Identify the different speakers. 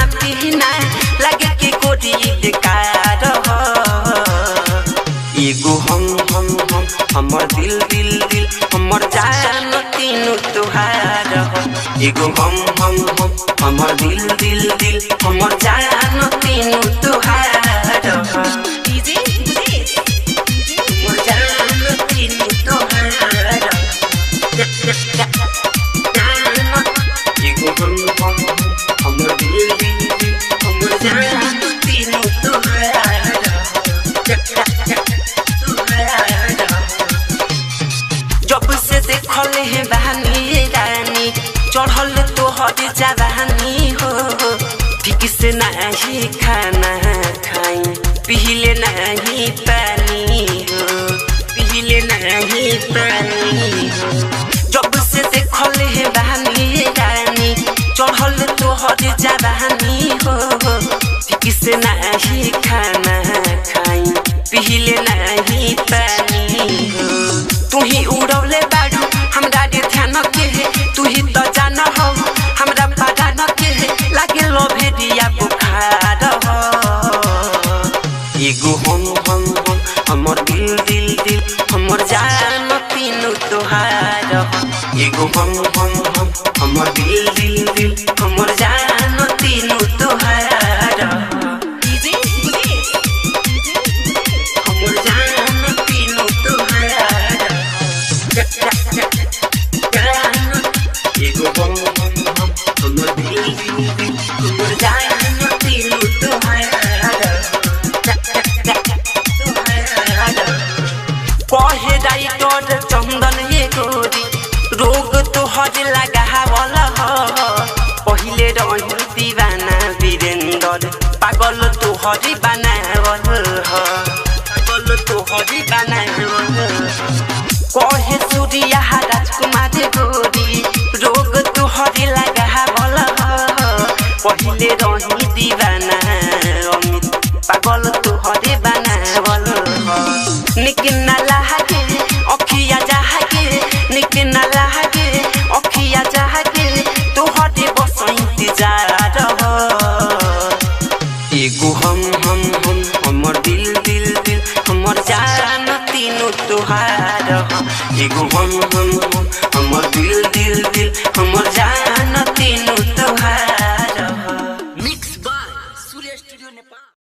Speaker 1: खाना पीना लगे के कोरी बेकार हो। एगो हम हमर दिल दिल दिल हमर जान तीनों तुहार हो। एगो हम हमर दिल दिल दिल हमर जान तीनों तुहार हो। हमर जान तीनों तुहार हो। एगो हम हमर दिल दिल दिल हमर जान तीनों तुहार हो। जब से देखल है बहानी रानी चढ़ल तोहर जवानी हो। ठीक से नहीं खाना खाई पीले नहीं पानी हो, पीले नहीं पानी हो। जब से देखल है बहानी रानी चढ़ल तोहर जवानी हो। ठीक से नहीं खाना खाई पीले नहीं पानी हो। तू ही उड़ौले बाड़ू हमरा रे ध्यान के है, तू ही तो जान हो हमरा पता न के है लागे लो भेदिया बुखार हो। एगो हम हमर दिल दिल दिल हमर जान तीनों तुहार हो। एगो हम हमर दिल दिल दिल हमर जान तीनों तुहार हो। हमर जान तीनों तुहार हो। एगो हम हमर दिल दिल दिल हमर जान तीनों तुहार हो। कहे राइटर चंदन ये गोरी रोग तोहर लगावल हो। पहिले रही दीवाना वीरेंद्र पागल तोहरी बनावल हो, पागल तोहरी बनावल हो। कहे सूर्या राजकुमार गोरी रोग तोहरी लगावल हो। पहिले रही दीवाना अमित पागल तोहरी बनावल हो। निकना लागे अखिया जागे निकना लागे अखिया जागे तोहरे बस इंतजार हो। एगो हम हमर दिल दिल दिल हमर जान तीनों तुहार हो। एगो हम हमर दिल दिल दिल हमर जान